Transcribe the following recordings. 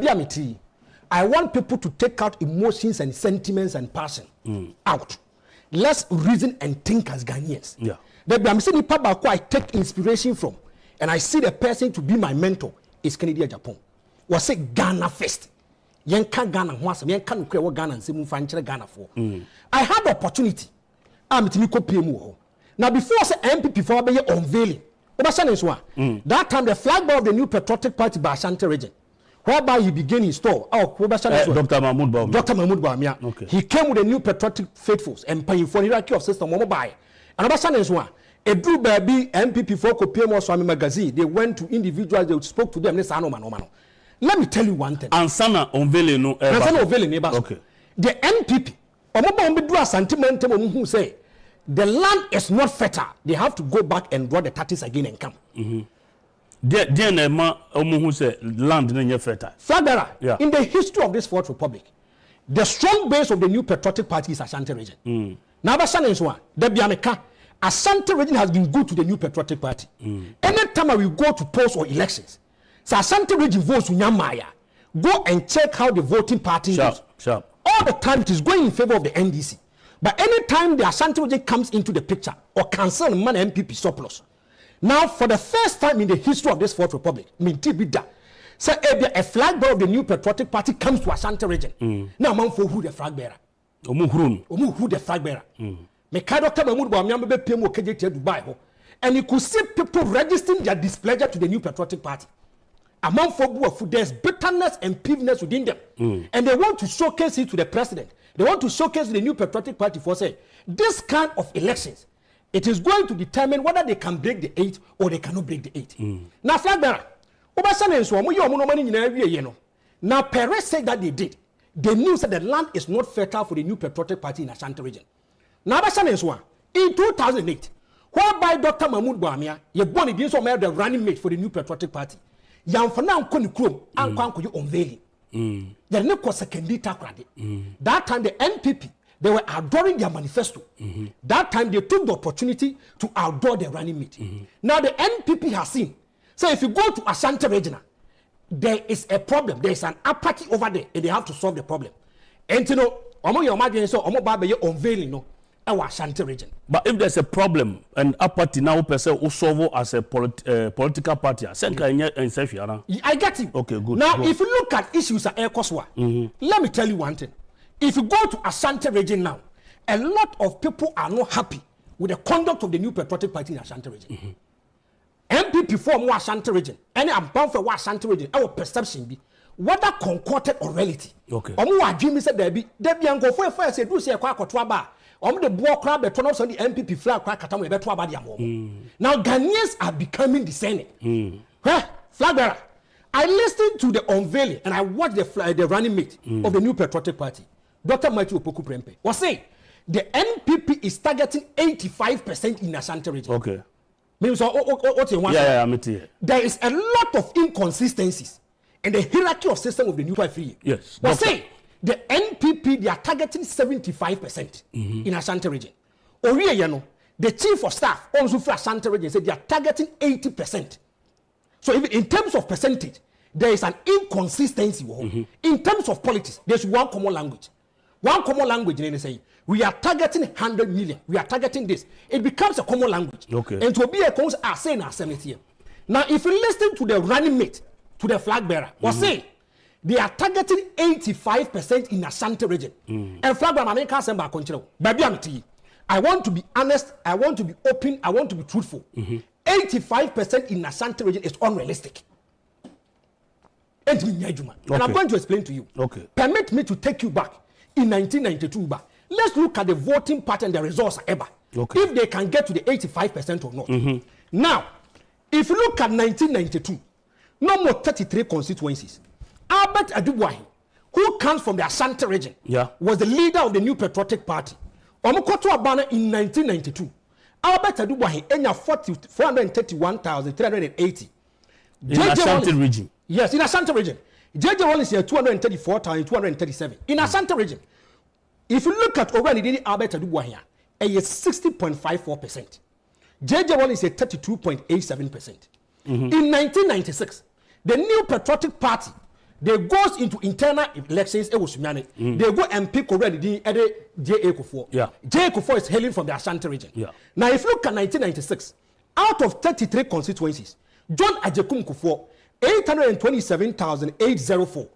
baby amity. I want people to take out emotions and sentiments and passion out. Let's reason and think as Ghanaians. Yeah. Baby, I'm saying I take inspiration from, and I see the person to be my mentor is Kencity Agyapong. Was say Ghana first. Yenka Ghana once, yenka no kwe Ghana and say move Ghana for. I had the opportunity. I'm to me copy. Now before say MPP for be unveiling. That time the flag bearer of the new patriotic party by Ashanti Region, whereby he began his store. Dr. Mahmoud Bawumia. Dr. Mahmoud Bawumia. Okay. He came with the new patriotic faithfuls and paying for hierarchy of system. And a drew baby MPP for Kopiemo Swami magazine. They went to individuals, they spoke to them. Let me tell you one thing. Ansana unveiling no. Ansana unveiling. Okay. The MPP, who say the land is not fertile. They have to go back and draw the tactics again and come. Who say land is fertile. Further, in the history of this Fourth Republic, the strong base of the new patriotic party is Ashanti Region. Now, Ashanti Region has been good to the new patriotic party. Anytime we go to polls or elections, so Ashanti Region votes Unyamaya. Go and check how the voting party goes. All the time it is going in favor of the NDC. But anytime the Ashanti Region comes into the picture or cancel man MPP surplus. Now, for the first time in the history of this Fourth Republic, so a flag bearer of the new patriotic party comes to Ashanti Region. Now, man for who the flag bearer? Who the flag bearer? Dr. Mahmoud Bawumia be PM Kencity Dubai, and you could see people registering their displeasure to the new patriotic party. Among for there's bitterness and peeviness within them, and they want to showcase it to the president. They want to showcase the new patriotic party for say this kind of elections. It is going to determine whether they can break the 8 or they cannot break the 8. Now, flag bearer, now Perez said that they did. They knew that the land is not fertile for the new patriotic party in Ashanti Region. Now, in 2008, whereby Dr. Mahmoud Bawumia, you born against the running mate for the new patriotic party. Yamfana Koni and Kwanko unveiling. That time the NPP, they were outdooring their manifesto. That time they took the opportunity to outdoor their running mate. Now the NPP has seen. So if you go to Ashanti Region, there is a problem. There is an apathy over there, and they have to solve the problem. And you know, unveiling no. Ashanti Region. But if there's a problem and Apathy now per se solve as a political party, I get you. Okay, good. Now, if you look at issues at Air Koswa, let me tell you one thing. If you go to Ashanti Region now, a lot of people are not happy with the conduct of the new patriotic party in Ashanti Region. MPP form Ashanti Region, and I'm bound for Ashanti Region. Our perception be whether concorded or reality. Okay. Said there be uncle for say do say the boy crab the turn on the MPP flag crack at now Ghanaians are becoming discerning. Flag bearer. I listened to the unveiling and I watched the running mate of the new patriotic party, Dr. Matthew Opoku Prempeh, was saying the NPP is targeting 85% in Ashanti Region. Okay. Means there is a lot of inconsistencies in the hierarchy of system of the new party. Yes. Was saying the NPP, they are targeting 75% in Ashanti Region. The chief of staff also for Ashanti Region said they are targeting 80%. So even in terms of percentage, there is an inconsistency. In terms of politics, there's one common language. One common language, they say, we are targeting 100 million. We are targeting this. It becomes a common language. Okay. And to be a cause, I say now, now, if you listen to the running mate, to the flag bearer, was saying, they are targeting 85% in Ashanti Region. And flag bearer, I can't say back control. Baby, I want to be honest. I want to be open. I want to be truthful. 85% in Ashanti Region is unrealistic. And I'm going to explain to you. Okay. Permit me to take you back in 1992. Let's look at the voting pattern, the results ever. Okay. If they can get to the 85% or not. Now, if you look at 1992, no more 33 constituencies. Albert Adubuahi, who comes from the Ashanti Region, was the leader of the new patriotic party. Omokoto Abana in 1992. Albert Adubuahi enya 431,380. In Ashanti Region. Yes, in Ashanti Region. JJ Wallace here 234,237. In Ashanti Region. If you look at Oranidini Albert Adubuahi, it is 60.54%. JJ Wallace is 32.87%. In 1996, the new patriotic party, they goes into internal elections. They go and pick already the J.A. Kufuor. Yeah. J.A. Kufuor is hailing from the Ashanti region. Yeah. Now, if you look at 1996, out of 33 constituencies, John Agyapong Kufuor 827,804,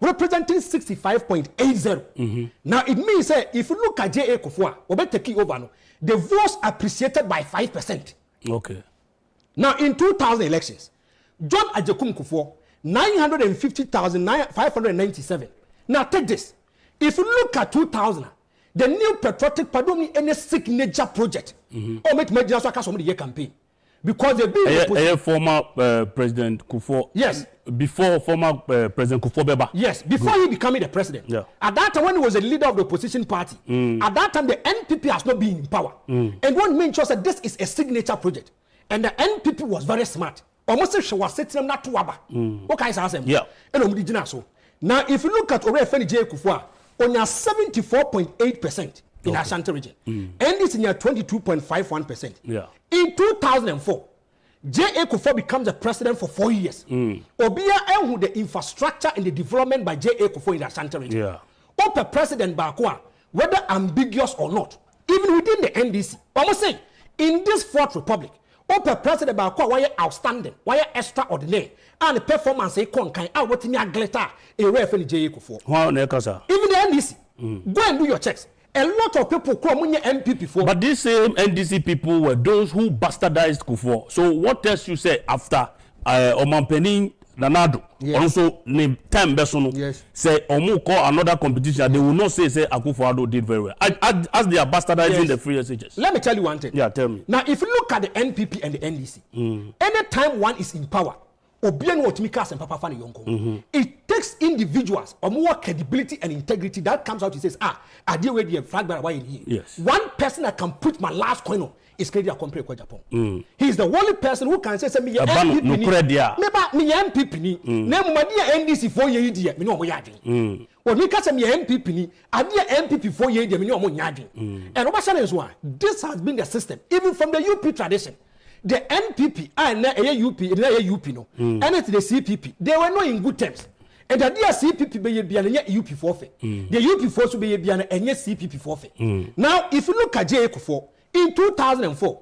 representing 65.80. Now it means that if you look at J.A. Kufuor, we better take over. The votes appreciated by 5%. Okay. Now in 2000 elections, John Agyapong Kufuor 950,597. Now take this. If you look at 2000, the new patriotic pardon any signature project, or make major campaign. Because they've been former President Kufuor. Yes. Before former President Kufuor Beba. Yes, before he becoming the president. Yeah. At that time, when he was a leader of the opposition party, at that time the NPP has not been in power. And one main choice that this is a signature project, and the NPP was very smart. Almost she was setting them not to waba. What can I say? Yeah. And so now, if you look at J.A. Kufuor, on your 74.8% in Ashanti region, and it's in your 22.51%. Yeah. In 2004, J.A. Kufuor becomes the president for 4 years. Obia who the infrastructure and the development by J.A. Kufuor in the Ashanti region. Yeah. Open President Bakwa, whether ambiguous or not, even within the NDC, almost say in this Fourth Republic, Open President Bakwa why outstanding, why extraordinary, and the performance a con kind out what me a glitter a referee J.A. Kufuor. Wow, even the NDC, go and do your checks. A lot of people come on your MPP for. But these same NDC people were those who bastardized Kufuor. So what else you say after Omampeni Nanado? Yes. Also name time Besono. Yes. Say Omu call another competition. They will not say akufo-addo did very well. As they are bastardizing the free SHS. Let me tell you one thing. Yeah, tell me. Now, if you look at the NPP and the NDC, anytime one is in power, it takes individuals or more credibility and integrity that comes out. He says, I deal with the flag bearer. Why in here? Yes. One person that can put my last coin on is Kencity Media Agyapong. He is the only person who can say, me MPP me MPP ni. Name my dear NDC 4 years dear. Me no mo yadi. When we catch me MPP ni, I dear MPP 4 years dear. Me no mo yadi. And Obashan is why this has been the system, even from the UP tradition. The NPP and the UP no, and it's the CPP. They were not in good terms. And the dear CPP be a UP forfeit. The UP force will be a CPP forfeit. Now, if you look at J.A. Kufuor in 2004,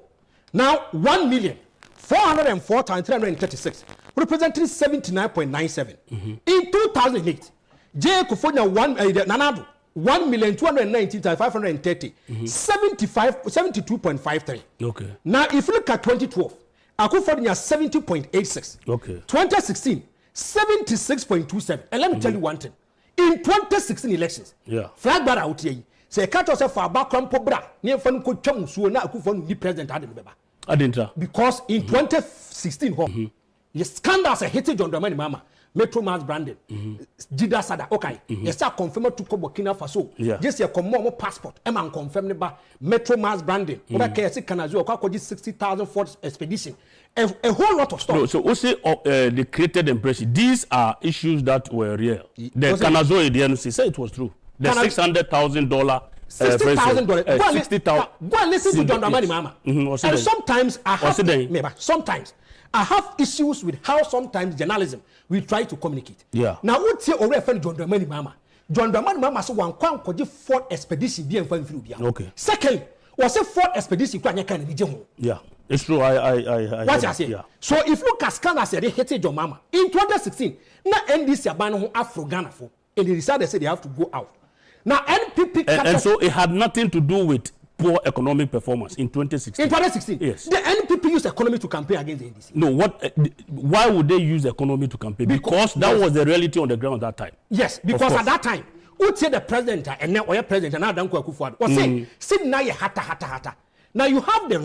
now 1,404,336, representing 79.97. In 2008, J.A. Kufuor now Nanado 1,290,530, 72.53. Okay. Now, if you look at 2012, Akufo-Addo 70.86. Okay. 2016, 76.27. And let me tell you one thing. In 2016 elections, flag bearer out here, say catch yourself for background pobra, near fun could chum so na Akufo-Addo president Adinbeba. Because in 2016, yes, scandals are hitting John Dramani Mama. Metro Mass branding, Jida Sada, okay. Yes, I confirm to Burkina Faso. Just a common passport. I'm confirmed by Metro Mass branding. What can I say? Can I do a 60,000 Ford expedition? A whole lot of stuff. No, so also they created impression. These are issues that were real. The Kanazo DNC said it was true. The $600,000. $60,000. Go and listen to John Dramani Mama. And sometimes I have issues with how sometimes journalism we try to communicate. Yeah. Now, what's your already friend John Dramani Mama? John Dramani Mama so one can Ford expedition be and through. Okay. Second, was a Ford expedition can yeah. It's true. What I say. Yeah. So if you look at scandals, they hated John Mama. In 2016, now NDC abandoned Afro Ghana for, and they decided they said they have to go out. Now NPP and so it had nothing to do with poor economic performance in 2016. In 2016, yes. The NPP used economy to campaign against the NDC. No, why would they use economy to campaign? Because that was the reality on the ground at that time. Yes, because at that time, who say the president and now or president and now Danko Akufo-Addo was saying, sit now you hata. Now you have the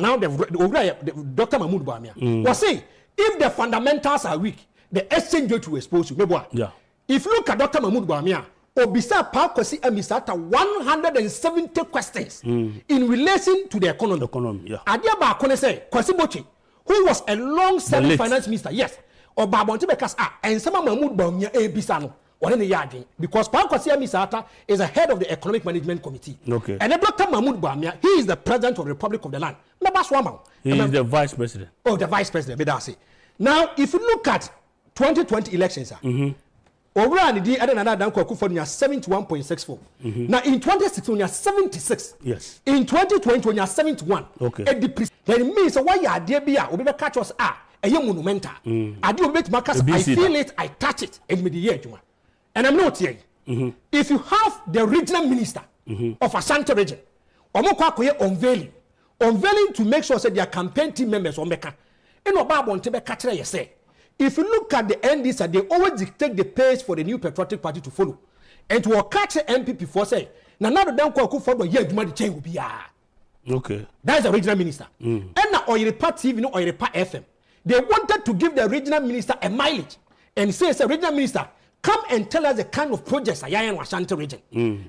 Dr. Mahmoud Bawumia was saying, if the fundamentals are weak, the exchange rate will expose you. Yeah. If you look at Dr. Mahmoud Bawumia, Obisa Pakosi Emisata 170 questions in relation to the economy. Yeah. Adyaba Akone say Kwasi Bochi, who was a long-serving finance minister, yes, or Babonti Bekas and some Mahmoud Bawumia Ebisano. Because Pakosi Emisata is the head of the Economic Management Committee. Okay. And Dr. Mahmoud Bawumia, he is the president of the Republic of the Land. He is the vice president. Oh, the vice president. Now, if you look at 2020 elections, Owura ni di ade na dan kwa akufo nya 71.64. Now in 2016 nya 76. Yes. In 2020 nya 71. Okay. Then means why ya ade bia obi be catch us eye monumental. Ade obi bet makas I feel it, I touch it and me the year adwuma. And I'm not here. If you have the regional minister of Ashanti Region, omoko akoye unveiling to make sure that their campaign team members omeka. Eno ba bonte be catch you say. If you look at the NDC, they always dictate the pace for the new patriotic party to follow. And to catch the MPP for say, now the down call for the year the change will be okay. That's the regional minister. And now Oyerepa TV, no Oyerepa FM. They wanted to give the regional minister a mileage and say, a regional minister, come and tell us the kind of projects I am in Ashanti region.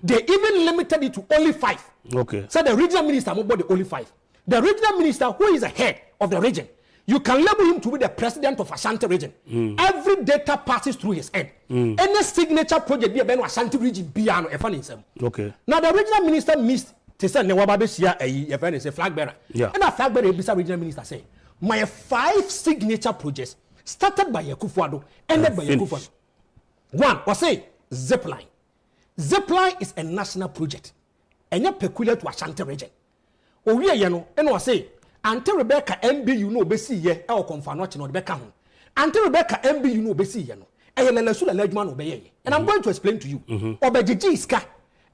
They even limited it to only 5. Okay. So the regional minister moved the only 5. The regional minister, who is the head of the region, you can label him to be the president of Ashanti region. Every data passes through his head. Any signature project be a Ashanti region piano okay. Now the regional minister missed to say a flag bearer. Yeah. And a flag bearer regional minister say, my 5 signature projects started by akufo-addo, ended by akufo-addo. One was say zipline. Zipline is a national project and not peculiar to Ashanti region. Oh yeah, and was say until Rebecca MBU no besi ye e o konfa no che no Rebecca ho until Rebecca MBU no besi ye no e yele lesu la ledwuma no be ye and I'm going to explain to you obegigi iska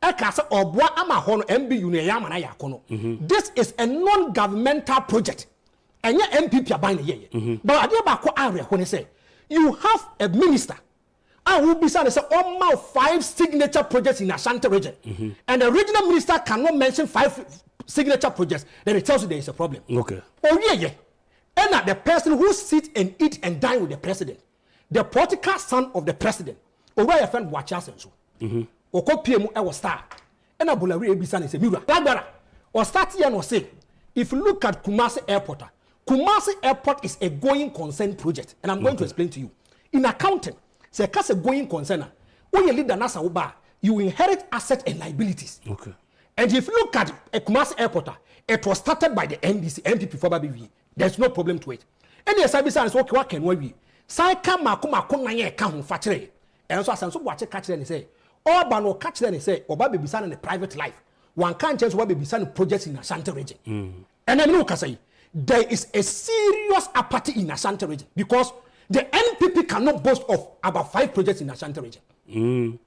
e ka se oboa ama ho no MBU no ye ama na ya kono. This is a non-governmental project and MPP aban ye but ade ba ko area ho ne say you have a minister and who be say all 5 signature projects in Ashanti region and the regional minister cannot mention 5 signature projects, then it tells you there is a problem. Okay. Oh yeah. And the person who sits and eat and dine with the president, the political son of the president, or where your friend watch us and so. Or copy him I was star. And a bulari ebisan is a mirror. Or start here and say, if you look at Kumasi Airport is a going concern project, and I'm going to explain to you. In accounting, say a going concern. When you lead the NASA Uba, you inherit assets and liabilities. Okay. And if you look at Kumasi Airport, it was started by the NDC, MPP for BB. There's no problem to it. And the service is okay, what can we? Saika Makuma Naya Kamu Fatre. And so I said, so watch a catch and say, or Bano catch and say, or Baby Bisan in a private life. One can't just what Baby Bisan projects in Ashanti region. And then look, I say, there is a serious apathy in Ashanti region because the NPP cannot boast of about 5 projects in Ashanti region.